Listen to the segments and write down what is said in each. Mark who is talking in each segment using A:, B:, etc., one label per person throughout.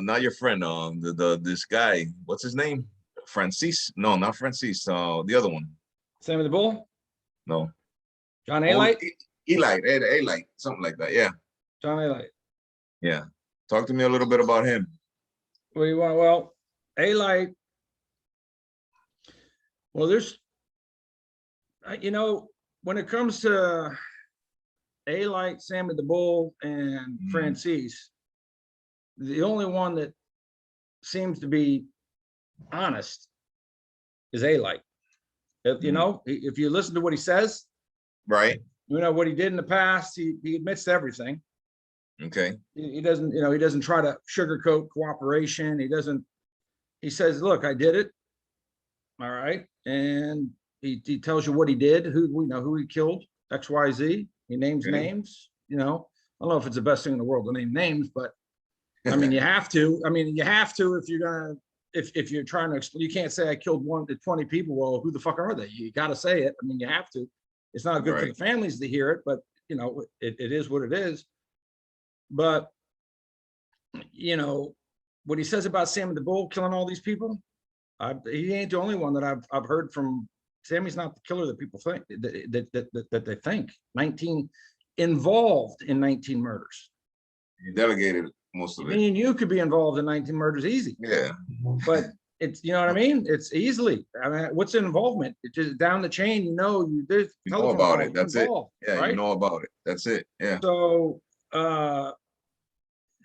A: not your friend. This guy. What's his name? Franzese? No, not Franzese. The other one.
B: Sammy the Bull?
A: No.
B: John Alite?
A: Alite, Alite, something like that. Yeah.
B: John Alite.
A: Yeah. Talk to me a little bit about him.
B: What do you want? Well, Alite. Well, there's, you know, when it comes to Alite, Sammy the Bull, and Franzese, the only one that seems to be honest is Alite. You know, if you listen to what he says,
A: right?
B: You know what he did in the past. He admits to everything.
A: Okay.
B: He doesn't, you know, he doesn't try to sugarcoat cooperation. He doesn't. He says, "Look, I did it. All right," and he tells you what he did. Who we know who he killed. X, Y, Z. He names names. You know, I don't know if it's the best thing in the world to name names, but I mean, you have to. I mean, you have to if you're gonna. If you're trying to explain, you can't say I killed 1 to 20 people. Well, who the fuck are they? You got to say it. I mean, you have to. It's not good for the families to hear it, but you know, it is what it is. But you know, what he says about Sammy the Bull killing all these people, he ain't the only one that I've heard from. Sammy's not the killer that people think that they think. 19 involved in 19 murders.
A: He delegated most of it.
B: Me and you could be involved in 19 murders easy.
A: Yeah.
B: But it's, you know what I mean? It's easily. I mean, what's involvement? It's just down the chain, you know, you
A: know about it. That's
B: involved,
A: it. Yeah,
B: right?
A: You know about it. That's it. Yeah.
B: So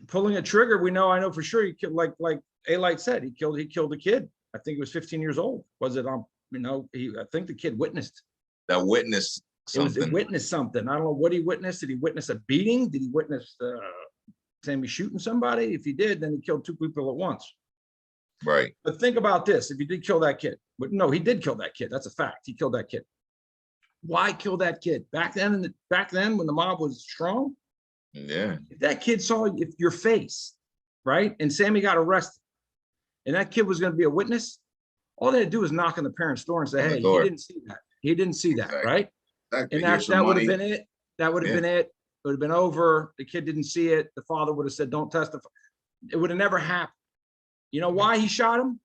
B: pulling a trigger, I know for sure he killed, like Alite said, he killed a kid. I think he was 15 years old. Was it you know, I think the kid witnessed.
A: That witnessed something.
B: It witnessed something. I don't know what he witnessed. Did he witness a beating? Did he witness Sammy shooting somebody? If he did, then he killed 2 people at once.
A: Right.
B: But think about this. If he did kill that kid, but no, he did kill that kid. That's a fact. He killed that kid. Why kill that kid? Back then when the mob was strong,
A: yeah.
B: If that kid saw your face, right? And Sammy got arrested, and that kid was going to be a witness, all they had to do was knock on the parents' door and say, "Hey, he didn't see that. He didn't see that," right?
A: Exactly.
B: And that would have been it. That would have been it. It would have been over. The kid didn't see it. The father would have said, "Don't testify." It would have never happened. You know why he shot him?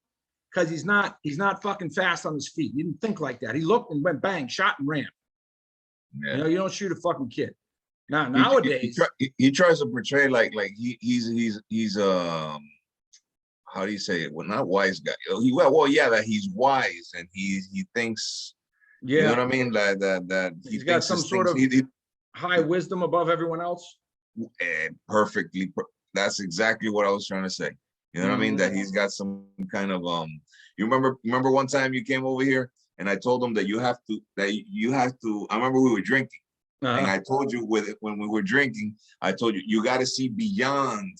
B: Because he's not fucking fast on his feet. He didn't think like that. He looked and went bang, shot and ran. Yeah. You know, you don't shoot a fucking kid. Now nowadays
A: he tries to portray like he's how do you say it? Well, not wise guy. That he's wise and he thinks. You know what I mean? That
B: he's got some sort of high wisdom above everyone else.
A: Perfectly. That's exactly what I was trying to say. You know what I mean? That he's got some kind of you remember one time you came over here and I told him that you have to I remember we were drinking and I told you when we were drinking, I told you got to see beyond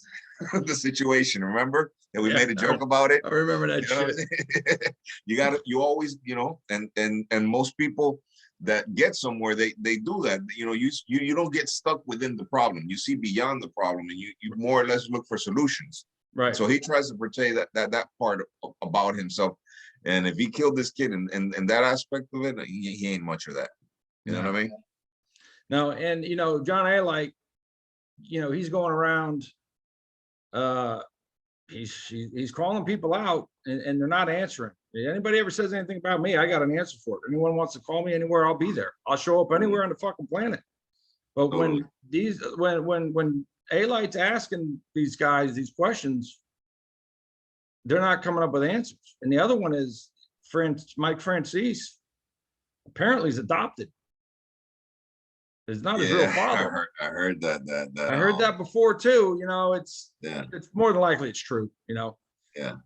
A: the situation. Remember that we made a joke about it?
B: I remember that shit.
A: You always, you know, and most people that get somewhere, they do that. You know, you don't get stuck within the problem. You see beyond the problem and you more or less look for solutions.
B: Right.
A: So he tries to portray that part about himself. And if he killed this kid and that aspect of it, he ain't much of that. You know what I mean?
B: No, and you know, John Alite, you know, he's going around, he's calling people out and they're not answering. If anybody ever says anything about me, I got an answer for it. Anyone wants to call me anywhere, I'll be there. I'll show up anywhere on the fucking planet. But when Alite's asking these guys these questions, they're not coming up with answers. And the other one is Mike Franzese. Apparently, he's adopted. It's not his real father.
A: I heard that.
B: I heard that before too. You know, it's more than likely it's true. You know.
A: Yeah.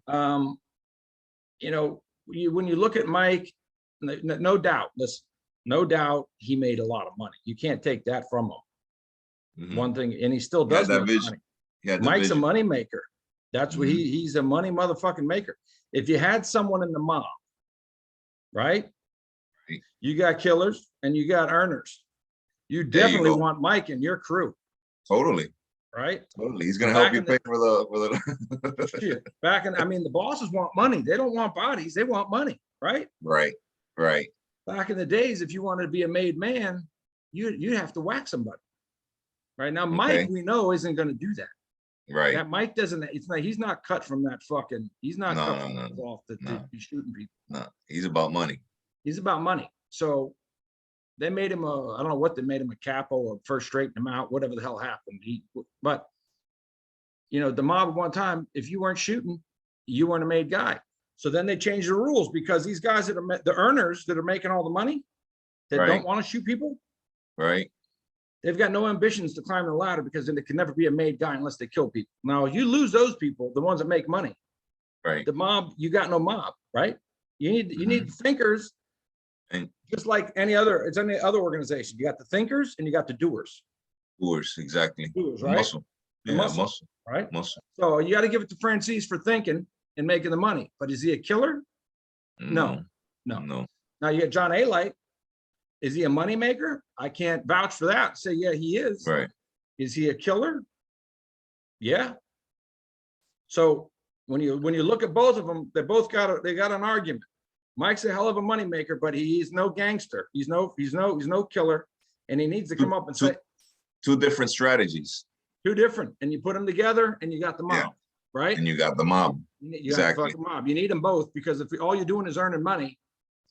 B: You know, when you look at Mike, no doubt. Listen, no doubt he made a lot of money. You can't take that from him. One thing, and he still does make money. Mike's a money maker. That's what he's a money motherfucking maker. If you had someone in the mob, right? You got killers and you got earners. You definitely want Mike in your crew.
A: Totally.
B: Right?
A: Totally. He's gonna help you pay for the
B: shit. I mean, the bosses want money. They don't want bodies, they want money, right?
A: Right.
B: Back in the days, if you wanted to be a made man, you have to whack somebody. Right now, Mike, we know, isn't going to do that.
A: Right.
B: That Mike doesn't, it's not, he's not cut from that fucking, he's not cut from that cloth to be shooting people.
A: No, he's about money.
B: He's about money. So they made him a, I don't know what they made him, a capo or first straighten him out, whatever the hell happened. But you know, the mob at one time, if you weren't shooting, you weren't a made guy. So then they changed the rules because these guys that are the earners that are making all the money that don't want to shoot people.
A: Right.
B: They've got no ambitions to climb the ladder because then they can never be a made guy unless they kill people. Now, you lose those people, the ones that make money.
A: Right.
B: The mob, you got no mob, right? You need thinkers,
A: and
B: just like any other organization. You got the thinkers and you got the doers.
A: Doers, exactly.
B: Doers, right?
A: Muscle. Yeah, muscle.
B: Right?
A: Muscle.
B: So you got to give it to Franzese for thinking and making the money. But is he a killer? No. Now you got John Alite. Is he a money maker? I can't vouch for that. Say, yeah, he is.
A: Right.
B: Is he a killer? Yeah. So when you look at both of them, they got an argument. Mike's a hell of a money maker, but he's no gangster. He's no killer, and he needs to come up and say
A: two different strategies.
B: Two different, and you put them together, and you got the mob, right?
A: And you got the mob.
B: You got the fucking mob. You need them both because if all you're doing is earning money,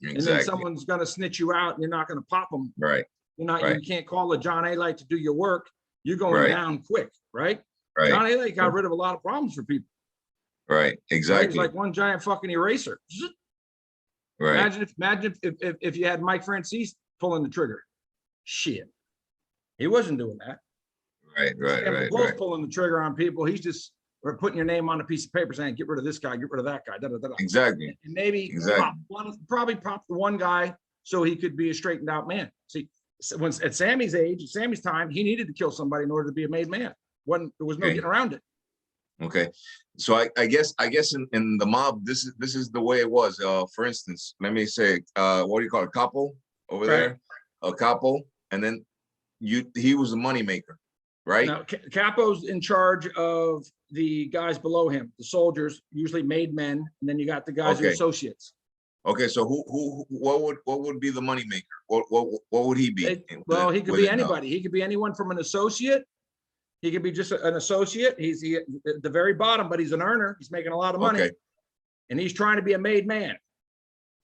B: and then someone's gonna snitch you out, and you're not gonna pop them.
A: Right.
B: You're not. You can't call a John Alite to do your work. You're going down quick, right? John Alite got rid of a lot of problems for people.
A: Right. Exactly.
B: He's like one giant fucking eraser.
A: Right.
B: Imagine if you had Mike Franzese pulling the trigger. Shit. He wasn't doing that.
A: Right.
B: Both pulling the trigger on people. He's just putting your name on a piece of paper saying, get rid of this guy, get rid of that guy.
A: Exactly.
B: And maybe probably pop the one guy so he could be a straightened out man. See, when at Sammy's age, at Sammy's time, he needed to kill somebody in order to be a made man. There was no getting around it.
A: Okay. So I guess in the mob, this is the way it was. For instance, let me say, what do you call it? Capo over there? A capo. And then he was a money maker, right?
B: Now, Capo's in charge of the guys below him, the soldiers, usually made men, and then you got the guys who are associates.
A: Okay, so what would be the money maker? What would he be?
B: Well, he could be anybody. He could be anyone from an associate. He could be just an associate. He's at the very bottom, but he's an earner. He's making a lot of money, and he's trying to be a made man.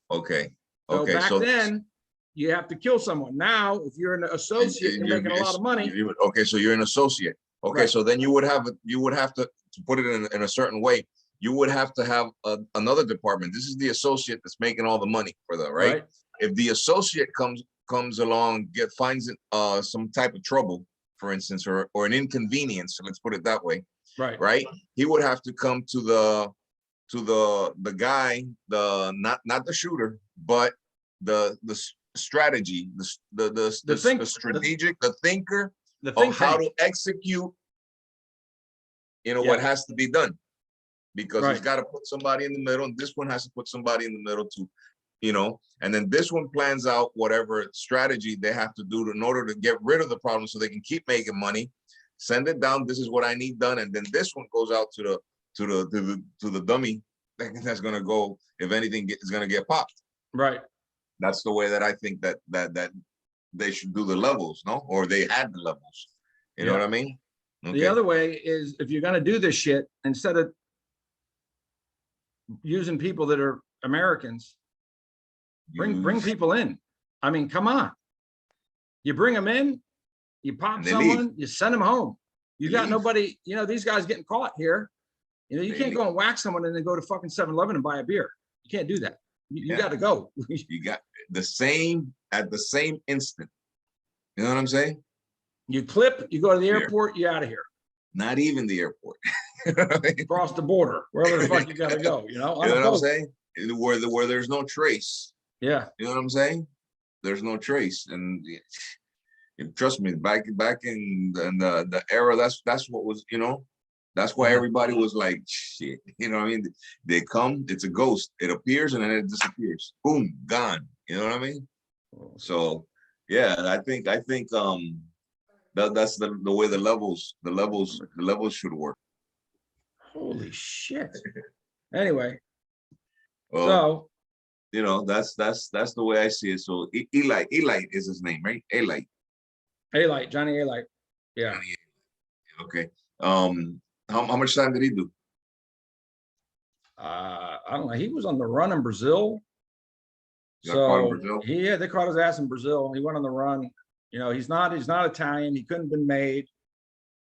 A: Okay.
B: So back then, you have to kill someone. Now, if you're an associate, you're making a lot of money.
A: Okay, so you're an associate. Okay, so then you would have to put it in a certain way. You would have to have another department. This is the associate that's making all the money for the right. If the associate comes along, finds some type of trouble, for instance, or an inconvenience, let's put it that way. Right. He would have to come to the guy, not the shooter, but the strategy, the strategic, the thinker of how to execute, what has to be done. Because he's got to put somebody in the middle, and this one has to put somebody in the middle too, and then this one plans out whatever strategy they have to do in order to get rid of the problem so they can keep making money, send it down, this is what I need done, and then this one goes out to the dummy that's going to go, if anything is going to get popped. Right. That's the way that I think that they should do the levels, no? Or they had the levels. You know what I mean? Okay.
B: The other way is, if you're going to do this shit, instead of using people that are Americans, bring people in. I mean, come on. You bring them in, you pop someone, you send them home. You got nobody, these guys getting caught here. You can't go and whack someone and then go to fucking 7-Eleven and buy a beer. You can't do that. You got to go.
A: You got at the same instant. You know what I'm saying?
B: You clip, you go to the airport, you're out of here.
A: Not even the airport.
B: Across the border, wherever the fuck you got to go,
A: You know what I'm saying? Where there's no trace.
B: Yeah.
A: You know what I'm saying? There's no trace. And trust me, back in the era, that's what was, that's why everybody was like, shit, what I mean? They come, it's a ghost. It appears and then it disappears. Boom, gone. You know what I mean? So yeah, I think that's the way the levels should work.
B: Holy shit. Anyway.
A: Well, so that's the way I see it. So Alite is his name, right? Alite,
B: Johnny Alite. Yeah.
A: Johnny Alite. Okay. How much time did he do?
B: I don't know. He was on the run in Brazil.
A: He got caught in
B: So
A: Brazil?
B: they caught his ass in Brazil. He went on the run. You know, he's not Italian. He couldn't have been made,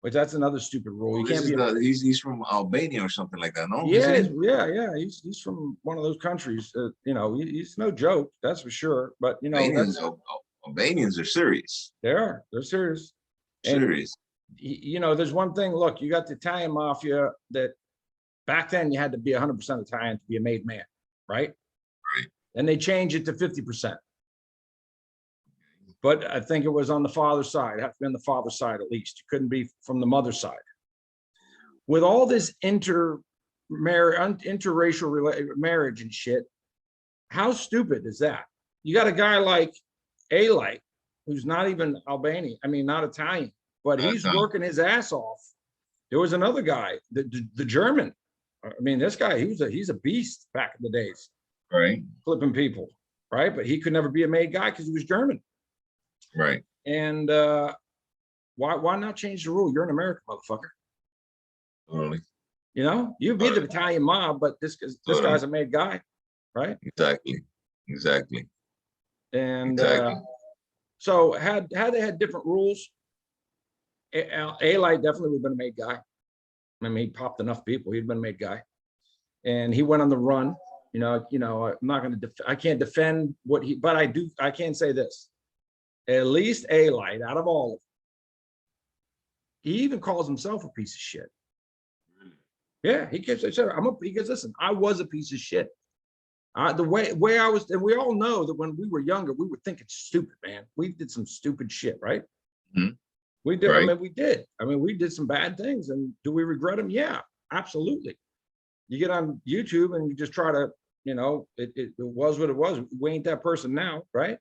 B: which that's another stupid rule. You can't be.
A: He's from Albania or something like that, no?
B: Yeah, yeah. He's from one of those countries. You know, he's no joke, that's for sure. But you know,
A: Albanians are serious.
B: they're serious.
A: Serious.
B: And you know, there's one thing. Look, you got the Italian mafia that back then you had to be 100% Italian to be a made man, right?
A: Right.
B: And they changed it to 50%. But I think it was on the father's side. It had to be on the father's side at least. You couldn't be from the mother's side. With all this interracial marriage and shit, how stupid is that? You got a guy like Alite, who's not even Albanian, I mean, not Italian, but he's working his ass off. There was another guy, the German. I mean, this guy, he's a beast back in the days.
A: Right.
B: Flipping people, right? But he could never be a made guy because he was German.
A: Right.
B: And why not change the rule? You're an American, motherfucker.
A: Totally.
B: You know, you be the Italian mob, but this guy's a made guy, right?
A: Exactly.
B: And so had they had different rules, Alite definitely would have been a made guy. I mean, he popped enough people; he'd been a made guy, and he went on the run. You know, I'm not going to. I can't defend what he, but I do. I can say this: at least Alite, out of all of them, he even calls himself a piece of shit. Yeah, he gets. He goes, listen, I was a piece of shit. The way I was, and we all know that when we were younger, we were thinking stupid, man. We did some stupid shit, right?
A: Mm-hmm.
B: We did. Right. I mean, we did. I mean, we did some bad things, and do we regret them? Yeah, absolutely. You get on YouTube and you just try to, you know, it was what it was. We ain't that person now, right?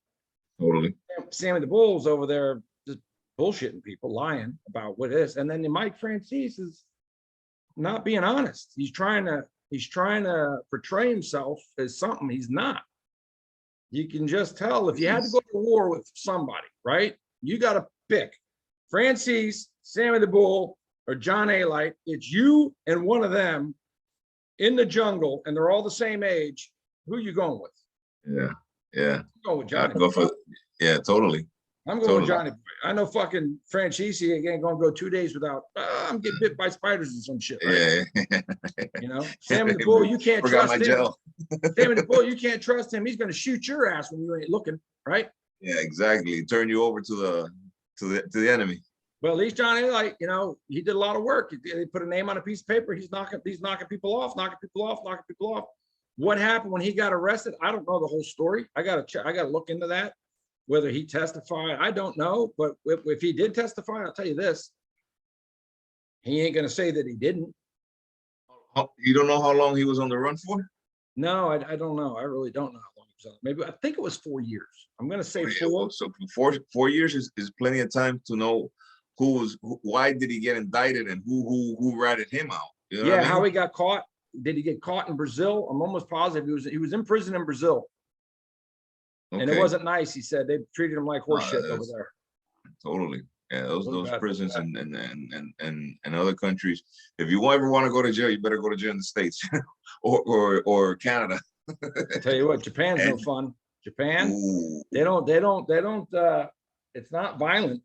A: Totally.
B: Sammy the Bull's over there just bullshitting people, lying about what it is, and then Mike Franzese is not being honest. He's trying to portray himself as something he's not. You can just tell if you had to go to war with somebody, right? You got to pick Franzese, Sammy the Bull, or John Alite. It's you and one of them in the jungle, and they're all the same age. Who are you going with?
A: Yeah.
B: I'm going with Johnny.
A: Totally.
B: I'm going with Johnny. I know fucking Franzese ain't gonna go 2 days without. I'm getting bit by spiders and some shit. Right? Yeah. You know, Sammy the Bull, you can't trust him. Sammy the Bull, you can't trust him. He's gonna shoot your ass when you ain't looking, right?
A: Yeah, exactly. Turn you over to the enemy.
B: Well, at least Johnny, like, you know, he did a lot of work. He put a name on a piece of paper. He's knocking people off. What happened when he got arrested? I don't know the whole story. I gotta look into that. Whether he testified, I don't know. But if he did testify, I'll tell you this: he ain't gonna say that he didn't.
A: You don't know how long he was on the run for?
B: No, I don't know. I really don't know how long he was on. Maybe I think it was 4 years. I'm gonna say 4.
A: So 4 years is plenty of time to know why did he get indicted and who ratted him out. You know what I mean?
B: How he got caught. Did he get caught in Brazil? I'm almost positive he was in prison in Brazil. Okay. And it wasn't nice. He said they treated him like horse shit over there.
A: Totally. Yeah, those prisons and other countries. If you ever want to go to jail, you better go to jail in the States or Canada.
B: I tell you what, Japan's no fun. Japan, they don't. It's not violent,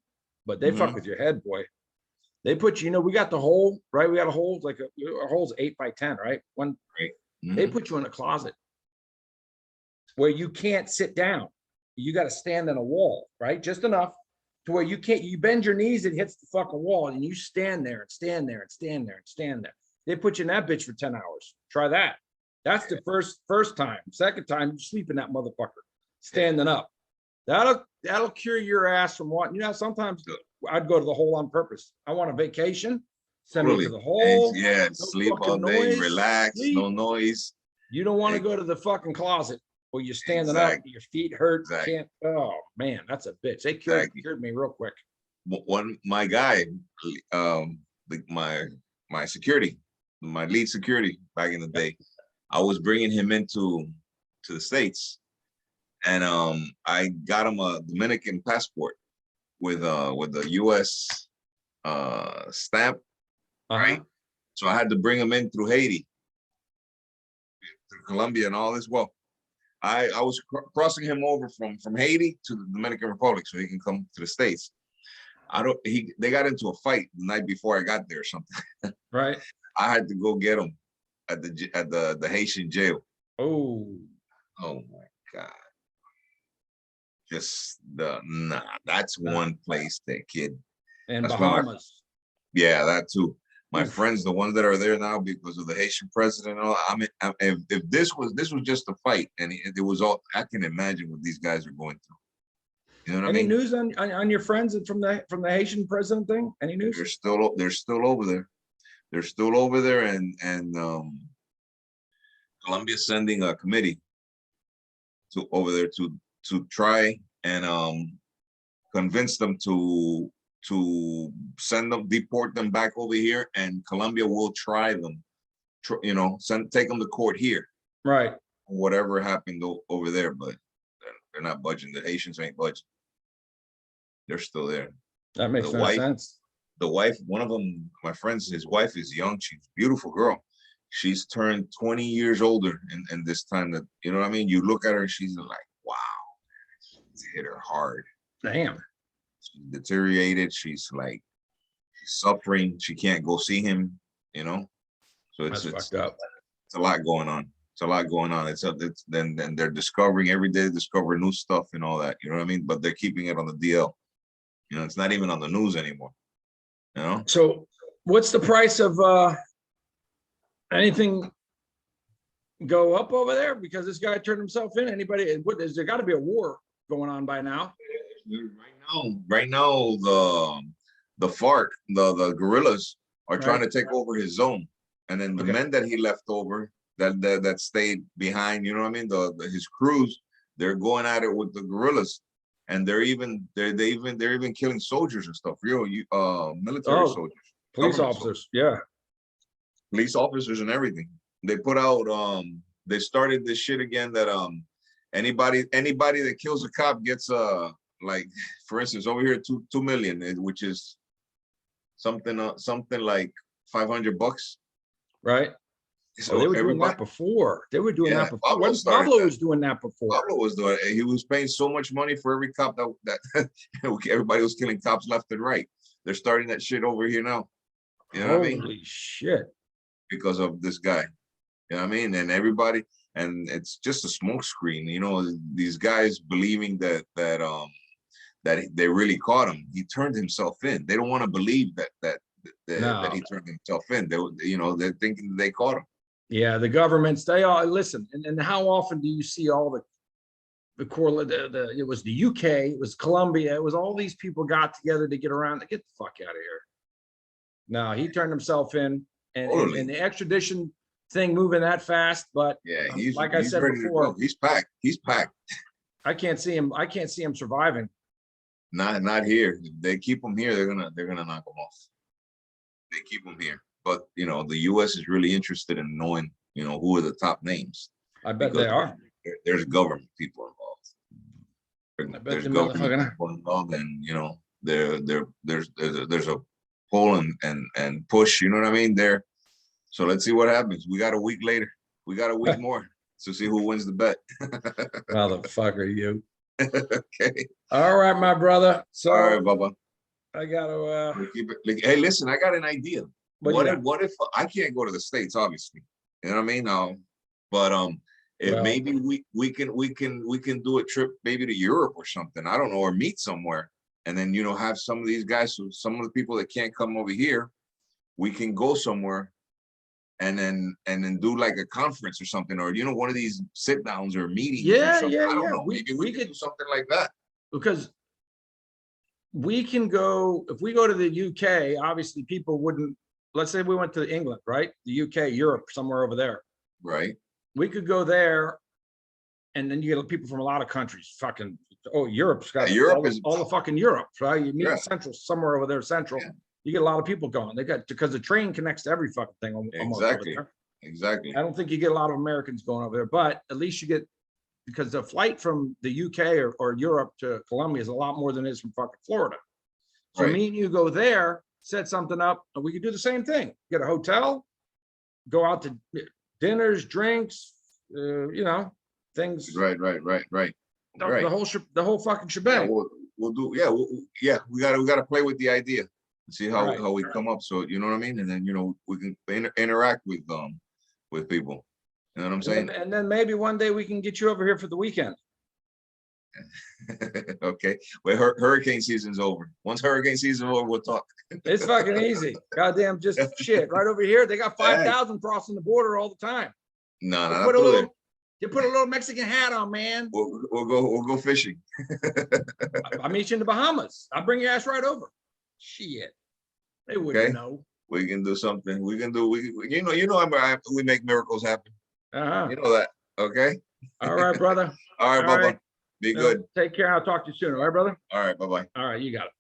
B: but they fuck with your head, boy. They put you know, we got the hole, right? We got a hole like our hole's 8 by 10, right? They put you in a closet where you can't sit down. You got to stand on a wall, right? Just enough to where you can't, you bend your knees, it hits the fucking wall, and you stand there and stand there and stand there and stand there. They put you in that bitch for 10 hours. Try that. That's the first time. Second time, you sleep in that motherfucker, standing up. That'll cure your ass from what, you know, sometimes I'd go to the hole on purpose. I want a vacation, send me to the hole.
A: Yeah, sleep all day, relax, no noise.
B: You don't want to go to the fucking closet where you're standing up, your feet hurt. Can't. Oh man, that's a bitch. They cured me real quick.
A: My guy, my security, my lead security back in the day, I was bringing him to the States, and I got him a Dominican passport with a U.S. stamp, right? So I had to bring him in through Haiti, through Colombia and all this. Well, I was crossing him over from Haiti to the Dominican Republic so he can come to the States. They got into a fight the night before I got there or something.
B: Right.
A: I had to go get him at the Haitian jail.
B: Oh
A: My God. Just that's one place that kid.
B: and
A: That's why
B: Bahamas.
A: Yeah, that too. My
B: Oof.
A: friends, the ones that are there now because of the Haitian president, and all. I mean, if this was just a fight, and it was all, I can imagine what these guys are going through. You know what
B: Any
A: I mean?
B: news on your friends from the Haitian president thing? Any news?
A: They're still over there. They're still over there, and Colombia's sending a committee to over there to try and convince them to deport them back over here, and Colombia will try them, take them to court here.
B: Right.
A: Whatever happened over there, but they're not budging. The Haitians ain't budging. They're still there.
B: That makes
A: The
B: no
A: wife,
B: sense.
A: the wife, one of them, my friends, his wife is young. She's a beautiful girl. She's turned 20 years older in this time that, you know what I mean? You look at her and she's like, wow, it's hit her hard.
B: Damn.
A: She's deteriorated. She's suffering. She can't go see him, So it's
B: fucked up.
A: It's a lot going on. It's a lot going on. Then they're discovering every day, discover new stuff and all that. You know what I mean? But they're keeping it on the DL. It's not even on the news anymore.
B: So what's the price of anything go up over there? Because this guy turned himself in. Anybody, there got to be a war going on by now.
A: Right now, the FARC, the guerrillas are trying to take over his zone. And then the men that he left over that stayed behind, you know what I mean? His crews, they're going at it with the guerrillas. And they're even killing soldiers and stuff, real military soldiers,
B: police officers, yeah,
A: police officers and everything. They put out they started this shit again that anybody that kills a cop gets like, for instance, over here 2 million, which is something like $500,
B: right? So they were doing that before. They were doing that before. Pablo was doing that before.
A: Pablo was doing it. He was paying so much money for every cop that everybody was killing cops left and right. They're starting that shit over here now. You know what I mean?
B: Holy shit. Because
A: of this guy. You know what I mean? And everybody, and it's just a smoke screen. These guys believing that they really caught him. He turned himself in. They don't want to believe that he turned himself in. They're thinking they caught him.
B: Yeah, the governments, they all listen. And how often do you see all it was the UK, it was Colombia, it was all these people got together to get around to get the fuck out of here. No, he turned himself in, and the extradition thing moving that fast, but
A: yeah,
B: I said before,
A: he's packed.
B: I can't see him surviving.
A: Not here. If they keep him here, they're gonna knock him off. They keep him here. But the U.S. is really interested in knowing, who are the top names.
B: I bet they are.
A: There's government people involved. There's government people involved, and there's a pull and push. You know what I mean? There. So let's see what happens. We got a week later. We got a week more to see who wins the bet.
B: Motherfucker, you.
A: Okay.
B: All right, my brother. So,
A: all right, Bubba.
B: I gotta
A: hey, listen, I got an idea. What if I can't go to the States, obviously? You know what I mean? But if maybe we can do a trip maybe to Europe or something. I don't know, or meet somewhere, and then have some of these guys, some of the people that can't come over here, we can go somewhere and then do like a conference or something, or one of these sit downs or meetings. I don't know. Maybe we could do something like that.
B: Because we can go, if we go to the UK, obviously people wouldn't, let's say we went to England, right? The UK, Europe, somewhere over there.
A: Right.
B: We could go there, and then you get people from a lot of countries. Fucking, Europe's got all the fucking Europe, right? You meet Central, somewhere over there, Central. Yeah. You get a lot of people going. Because the train connects to every fucking thing.
A: Exactly.
B: I don't think you get a lot of Americans going over there, but at least you get, because the flight from the UK or Europe to Colombia is a lot more than it is from fucking Florida. So me and you go there, set something up, and we could do the same thing. Get a hotel, go out to dinners, drinks, you know, things.
A: Right.
B: The whole fucking
A: Yeah,
B: shebang.
A: we'll do. Yeah, we gotta play with the idea and see how
B: Right.
A: how we come up. So you know what I mean, and then we can interact with people. You know what I'm saying?
B: And then maybe one day we can get you over here for the weekend.
A: Okay. Well, hurricane season's over. Once hurricane season's over, we'll talk.
B: It's fucking easy. Goddamn, just shit. Right over here, they got 5,000 crossing the border all the time.
A: No,
B: They
A: not
B: put a
A: through there.
B: little, they put a little Mexican hat on, man.
A: We'll go fishing.
B: I'll meet you in the Bahamas. I'll bring your ass right over. Shit. They wouldn't
A: Okay.
B: know.
A: We can do something. We can do. We we make miracles happen.
B: Uh-huh.
A: You know that. Okay.
B: All right, brother.
A: All right,
B: All
A: Bubba.
B: right.
A: Be good.
B: Take care. I'll talk to you soon. All right, brother?
A: All right. Bye bye.
B: All right, you got it.